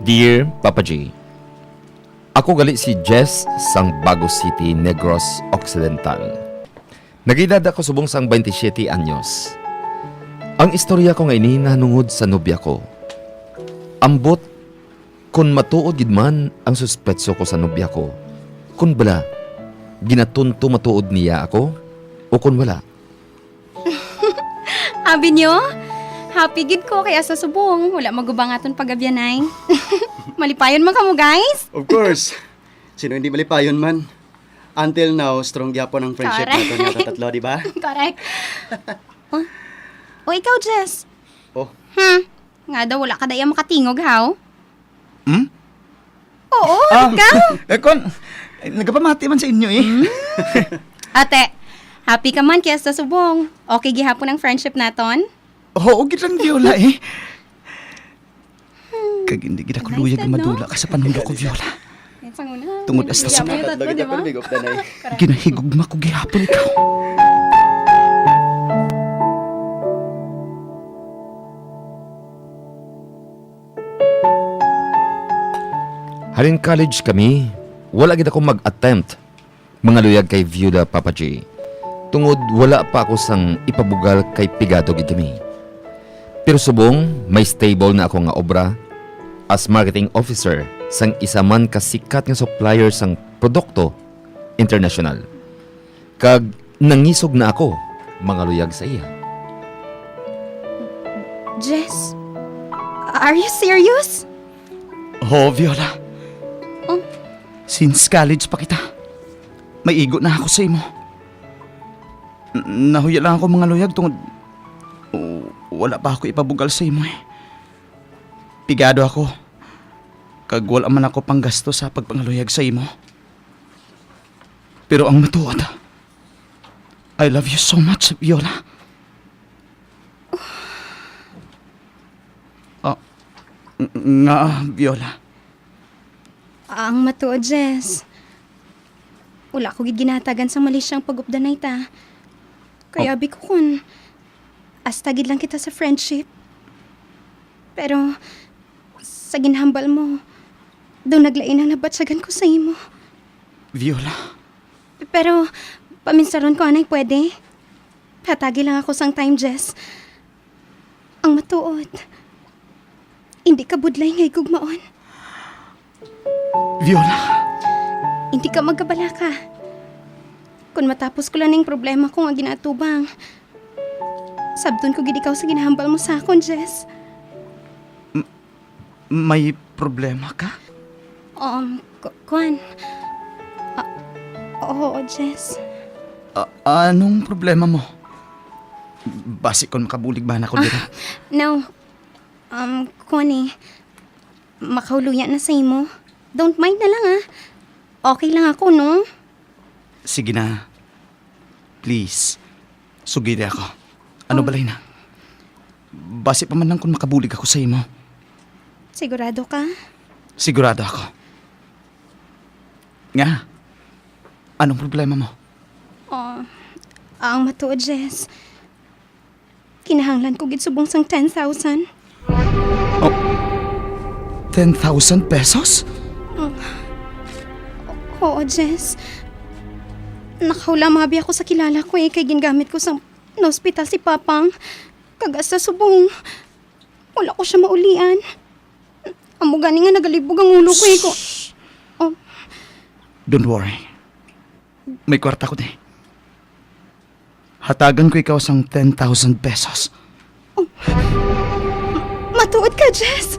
Dear Papa G, ako gali si Jess sang Bago City, Negros Occidental. Nagidad ako subong sang 27 anyos. Ang istorya ko nga ini nanungod sa nobya ko. Ambot kun matuod gid man ang suspetso ko sa nobya ko. Kun bala, ginatunto matuod niya ako o kun wala. Abi nyo? Happy gid ko kaya sa subong. Wala magubang aton pagabyanay. Malipayon man kamo guys. Of course. Sino hindi malipayon man? Until now, strong gyapon ang friendship Correct. nato nga tatlo, di ba? Correct. O ikaw, Jess. Oh, Nga daw wala ka daya makatingog, how? Hmm? Oo, ikaw. Kon, nagpamati man sa inyo eh. Ate, happy ka man kaya sa subong. Okay gihapon ang friendship naton? Oo, gitlang Viola eh. Kag hindi kita ko luyag Nice, no? madula ka sa panundo ko, Viola. Tungod hasta sa tatlo tatlo, kita di ba? pero big of the night. Ginahigugma ko gihapon ikaw. Halin college kami, wala gid ako mag-attempt mga luyag kay Viola, Papa J. Tungod wala pa ako sang ipabugal kay Pigado gid kami. Pero subong may stable na ako nga obra as marketing officer sang isa man kasikat nga supplier sang produkto international. Kag nangisog na ako mga luyag sa iya. Jess, are you serious? Oo, Viola. Oh. Since college pa kita, may igo na ako sa imo. Nahuya lang ako mga luyag tungod wala pa ako ipabugal sa imo eh. Pigado ako. Kag wala man ako pang gasto sa pagpangaluyag sa imo. Pero ang matuod, I love you so much, Viola. Nga, Viola. Ang matuod, Jess. Wala ko gid ginatagan sa mali siyang pag-updanay ta. Kaya abi ko kun astagid lang kita sa friendship. Pero sa ginhambal mo, doon naglain ang nabatsagan ko sa imo. Viola. Pero paminsaron ko anay pwede. Hatagi lang ako sang time, Jess. Ang matuod. Hindi ka budlay ngay gugmaon. Viola. Hindi ka magkabala ka. Kung matapos ko lang yung problema ko nga ginatubang, sabdon ko gid ikaw sa ginahambal mo sa akon, Jess. May problema ka? Kuan. Oo, Jess. Anong problema mo? Basi kon makabulig ba na ako dito? No. Kuan eh. Makahuluyan na sa imo. Don't mind na lang ah. Okay lang ako, no? Sige na. Please. Sugiri ako. Ano balay na? Basi pa man lang kung makabulig ako sa imo. Sigurado ka? Sigurado ako. Nga. Anong problema mo? Ang matuod, Jess. Kinahanglan ko gid subong sang 10,000. 10,000 pesos? Oo, Jess. Nakahula mabi ako sa kilala ko eh, kay gingamit ko sa hospital si Papang. Kagas sa subong. Wala ko siya maulian. Amo gani nga nagalibog ang ulo ko eh ko. Don't worry. May kwarta ko din. Hatagan ko ikaw sang 10,000 pesos. Matuod ka, Jess.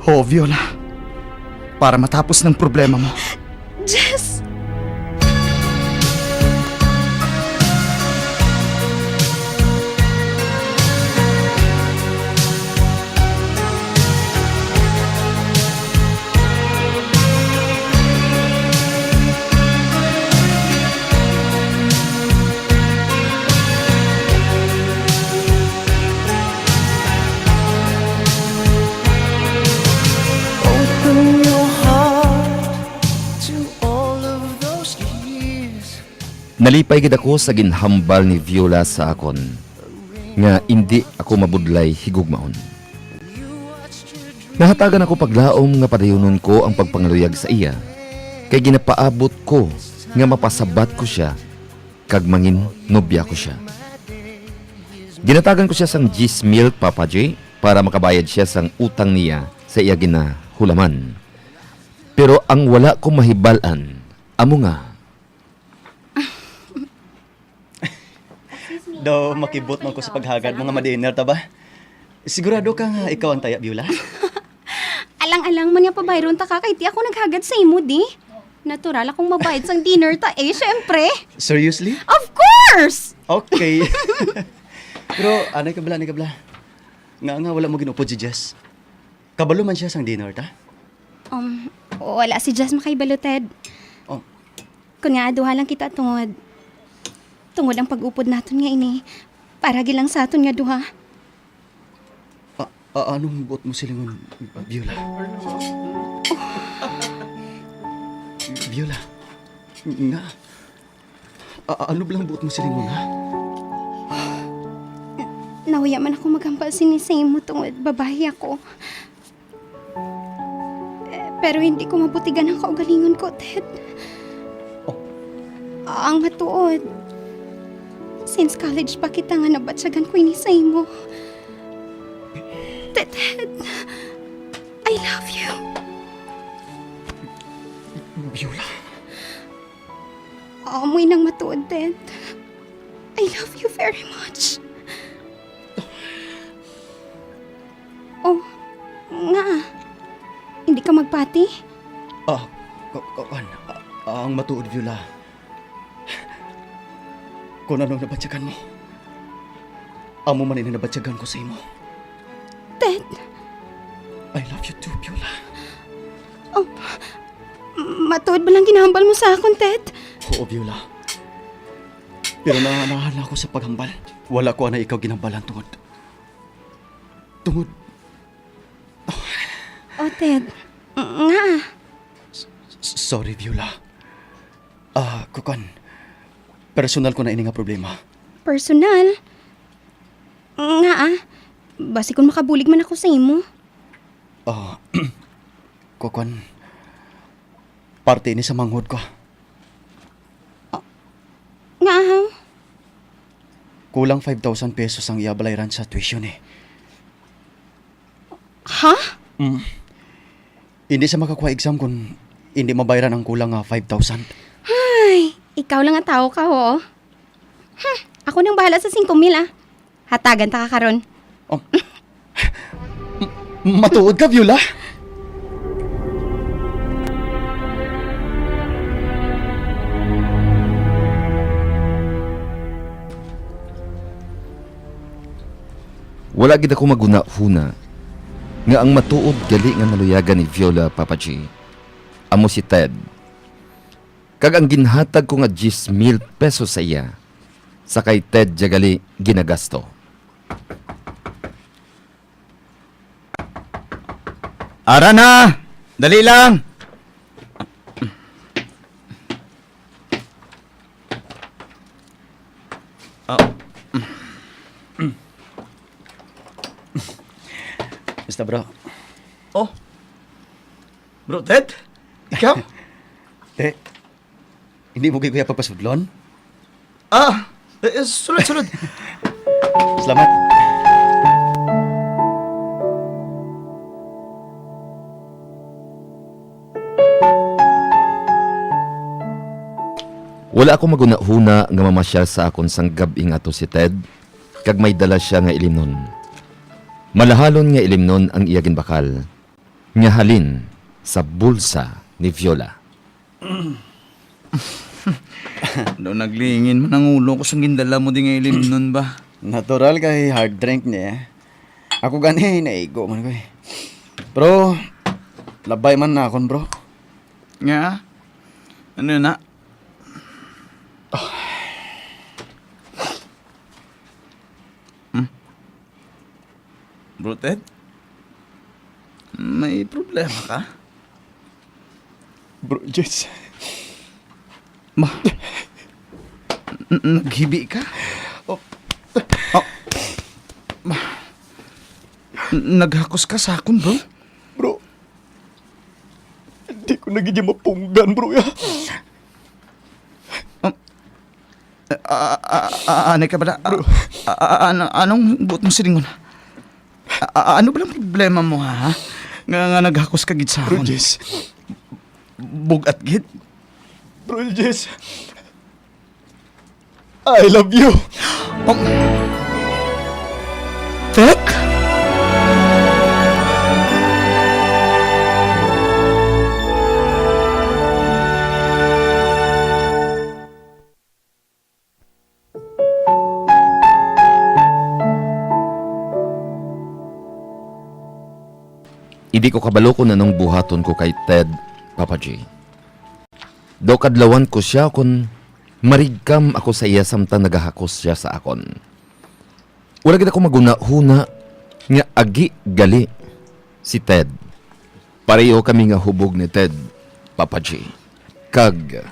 Oo, Viola. Para matapos ng problema mo. Jess! Open your heart to all of those years. Nalipay gid ako sa ginhambal ni Viola sa akon nga hindi ako mabudlay higugmaon. Nahatagan ako paglaom nga padayunon ko ang pagpangaluyag sa iya. Kay ginapaabot ko nga mapasabat ko siya kag mangin nobya ko siya. Ginatagan ko siya sang 10,000 Papa J para makabayad siya sang utang niya sa iya ginahulaman. Pero ang wala ko mahibalan, amo nga. Daw makibot man ko sa paghagad mga madiner ta ba? Sigurado ka nga ikaw ang taya, Beulah? Alang-alang man nga pa bayron ta ka kay ti ako naghagad sa imo di. Natural akong mabayad sang dinner ta syempre. Seriously? Of course! Okay. Pero anay ka bala, Nga wala mo ginupod si Jess. Kabalo man siya sang dinner ta? Wala si Jess makaibaluted. Oh. Kung nga duha lang kita tungod ang pag-upod naton nga ini. Para gilang sa aton nga duha. Anong buot mo silingon, Beulah? Beulah? Nga? Ano blang buot mo silingon, ha? Nahuya man ako magampal sinisay mo tungod babae ako. Pero hindi ko mabutigan ang kaugalingon ko, Ted. Oh. Ang matuod. Since college pa kita nga nabatsagan ko inisay mo. Ted, I love you. Beulah? Amoy nang matuod, Ted. I love you very much. Oh, nga. Hindi ka magpati? Ang matuod, Beulah. Kung anong nabatsagan mo, amo man ini nabatsagan ko sa imo. Ted, I love you too, Beulah. matuod ba lang ginahambal mo sa akon, Ted? Oo, Beulah. Pero naanahan ako sa paghambal. Wala ko na ikaw ginambalan tungod. Oh, Ted. Nga. Sorry, Beulah. Kukan. Personal ko na ini nga problema. Personal? Nga Basi kung makabulig man ako sa imo. Kukan. Parte ini sa manghod ko. Nga Kulang 5,000 pesos ang iabalayran sa tuition eh. Ha? Hindi sa makakuha exam kung hindi mabayaran ang kulang 5,000. Ay, ikaw lang ang tao ka, ho. Ako nang bahala sa 5,000, Hatagan ta ka karon. Matuod ka, Beulah? Wala gid ako maguna-huna nga ang matuod gali nga naluyagan ni Viola, Papa G. Amo si Ted. Kag ang ginhatag ko nga 10,000 pesos sa iya, sa kay Ted jagali ginagasto. Ara na! Dali lang! Basta, bro. Oh. Bro, Ted? Ikaw? Hindi mo kuya papasudlon? Sulod. Salamat. Wala ako maguna-huna nga mamasyal sa akon sang gab-ing ato si Ted, kag may dala siya nga ilimnon. Malahalon nga ilimnon ang iyagin bakal, nga halin sa bulsa ni Viola. Naglingin man ang ulo ko sang gindala mo di nga ilim nun ba? Natural kay hard drink niya. Ako gani, naigo man ko eh. Pero, labay man na akon, bro. Nga? Ano na? Bro, Ted? May problema ka? Bro, Jess. Naghibi ka? Naghakos ka sa akon, bro? Kung nagiging mapunggan, bro, ya. Anay ka ba na? Anong buot mong silingon? Ano ba ang problema mo, ha? Nga naghakos ka gid sa Bro, akon. Jess. Bugat gid. Bro, Jess. I love you. Tek? Hindi ko kabalo kung anong buhaton ko kay Ted, Papa J. Daw kadlawan ko siya kung marigkam ako sa iya samtang nagahakos siya sa akon. Wala gid ako maguna-huna nga agi gali si Ted. Pareho kami nga hubog ni Ted, Papa J. Kag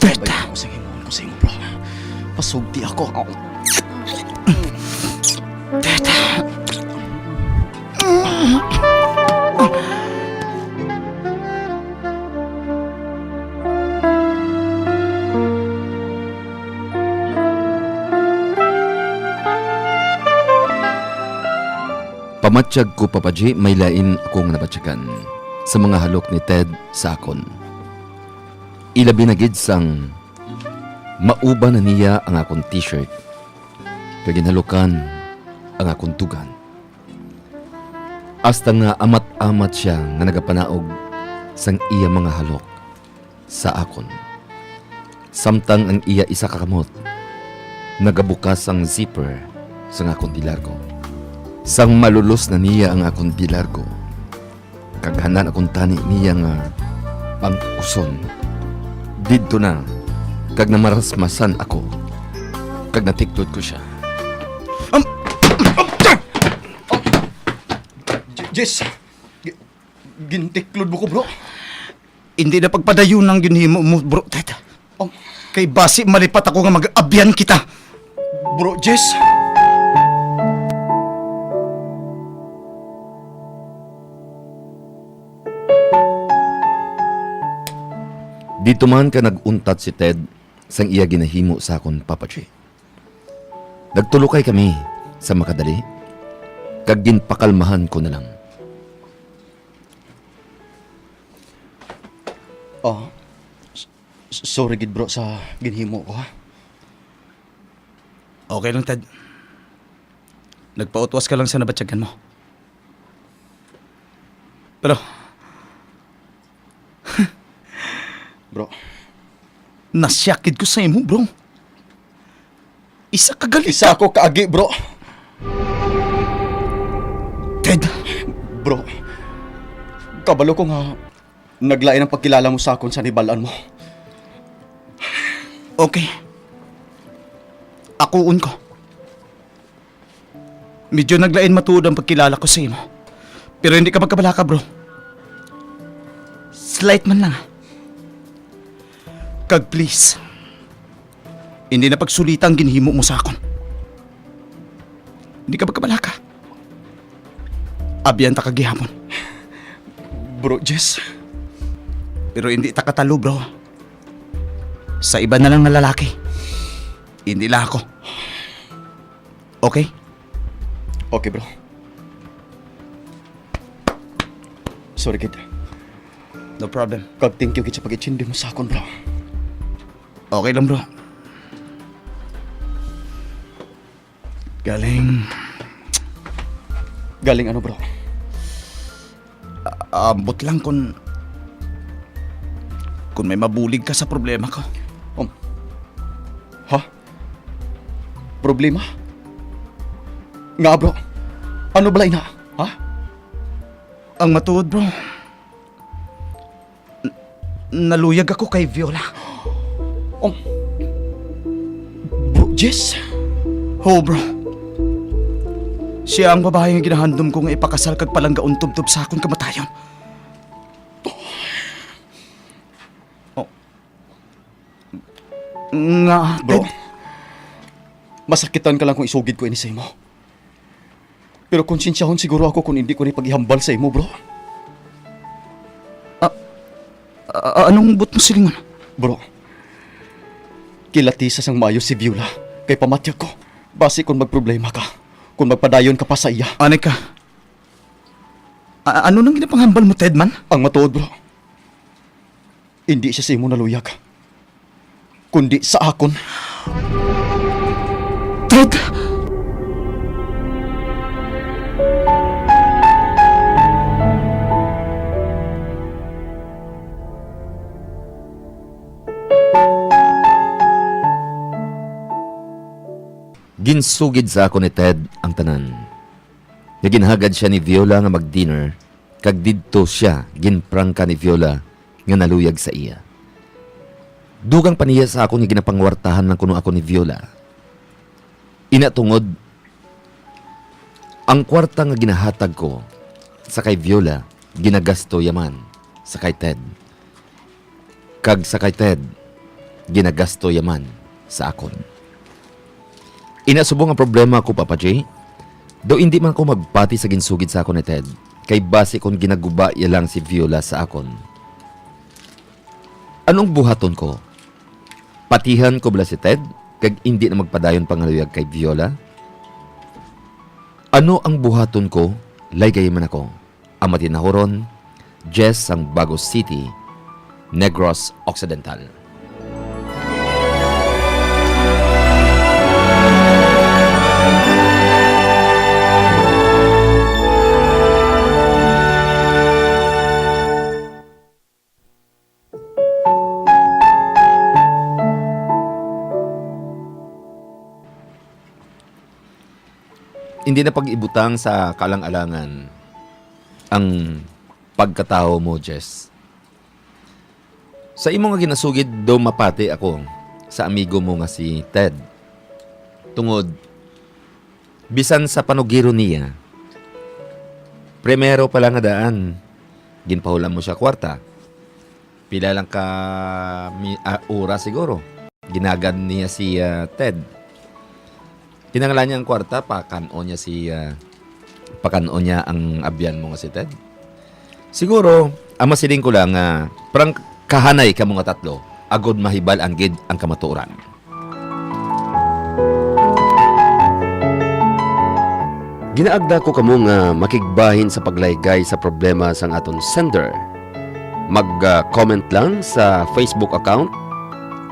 Babay ako sa ingon ko sa inyo, bro. Pasugti ako. pamatsyag ko, Papa J, may lain akong nabatsyagan sa mga halok ni Ted sa akon. Ilabi na gid sang mauba na niya ang akong t-shirt. Kag ginhalukan ang akong tugan. Hasta nga amat-amat siya nga nagapanaog sang iya mga halok sa akon. Samtang ang iya isa kakamot, nagabukas ang zipper sa akong dilargo. Sang malulos na niya ang akong dilargo, kaghanan akong tani niya nga pang-uson. Didto na, kag namarasmasan ako, kag natiklod ko siya. Jess, gintiklod mo ko, bro. Hindi na pagpadayon ng ginhimo mo, bro, Ted. Um, Kay basi malipat ako nga mag-abyan kita. Bro, Jess. Dito man ka naguntat si Ted sang iya ginahimo sa akon, Papa J. Nagtulukay kami sa makadali, kag ginpakalmahan ko na lang. Oh, sorry gid, bro, sa ginhimo ko, ha. Okay lang, Ted. Nagpautwas ka lang sa nabatsyagan mo. Pero, Bro, nasyakid ko sa imo, bro. Isa ka galit. isa ako kaagi, bro. Ted, Bro, kabalo ko nga naglain ang pagkilala mo sa akon sa nibalaan mo. okay. Akuon ko. Medyo naglain matuod ang pagkilala ko sa imo. Pero hindi ka magkabalaka, bro. Slight man lang. Kag please, hindi na pagsulita ang ginhimo mo sa akon. Hindi ka magkabalaka. Abyan ta kagihapon. Bro, Jess. Pero hindi ta katalo, bro. Sa iba na lang na lalaki. Hindi lang ako. Okay? Okay, bro. Sorry, kid. No problem. Kag thank you kid sa pag-itsindi mo sa akon, bro. Okay lang, bro. Galing. Galing ano, bro? Ambot lang kung may mabulig ka sa problema ko. Ha? Problema? Nga, bro. Ano balay na? Ha? Ang matuod, bro. Naluyag ako kay Viola. Bro, Jess? Ho, bro. Siya ang babae nga ginahandom ko nga ipakasal kag palanggaon tubtob sa akong kamatayon. Oh. Nga, Bro, Ted. masakitan ka lang kung isugid ko ini sa imo. Pero konsensyahon siguro ako kung hindi ko rin paghihambal sa imo, bro. Anong but mo silingon? Bro, kilati sa sang maayo si Viola kay pamatyag ko. Basi kung magproblema ka, kung magpadayon ka pa sa iya. Anay ka. Ano nang ginapanghambal mo, Ted, man? Ang matuod, bro, hindi siya sa imo naluyag, kundi sa akon. Ted! Ginsugid sa ako ni Ted ang tanan. Naginhagad siya ni Viola nga mag-dinner, kag didto siya ginprangka ni Viola nga naluyag sa iya. Dugang paniya sa ako ni ginapangwartahan lang kuno ako ni Viola. Inatungod, ang kwarta nga ginahatag ko sa kay Viola, ginagasto yaman sa kay Ted. Kag sa kay Ted, ginagasto yaman sa akon. Inasubong ang problema ko, Papa J. Do hindi man ko magpati sa ginsugid sa akon ni Ted, kay base kon ginaguba ya lang si Viola sa akon. Anong buhaton ko? Patihan ko bala si Ted, kag hindi na magpadayon pangaluyag kay Viola? Ano ang buhaton ko? Laygay man ako. Ang matinahoron, Jess ang Bagos City, Negros Occidental. Hindi na pag-ibutang sa kalang-alangan ang pagkatao mo, Jess. Sa imo nga ginasugid do mapati ako sa amigo mo nga si Ted. Tungod, bisan sa panugiro niya, primero pala nga daan, ginpahulan mo siya kwarta. Pila lang ka oras siguro. Ginagad niya si Ted. Tinangala niya ang kwarta, pakanoon niya ang abyan mo nga si Ted. Siguro, ang masiling ko lang, parang kahanay ka mga tatlo, agod mahibal ang gid ang kamatuoran. Ginaagda ko kamo nga makigbahin sa paglaygay sa problema sang aton sender. Mag-comment lang sa Facebook account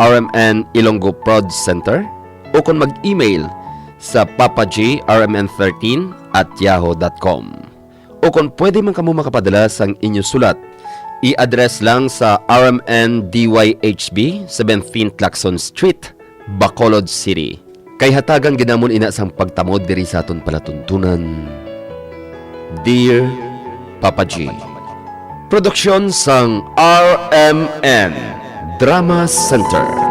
RMN Ilonggo Prod Center o kung mag-email sa papagrmn13@yahoo.com. O kung pwede man kamo makapadala sang inyo sulat, i-address lang sa RMN DYHB 17 Clacson Street, Bacolod City. Kay hatagan ginamon ina sang pagtamod diri sa aton palatuntunan. Dear Papa G. Produksyon sang RMN Drama Center.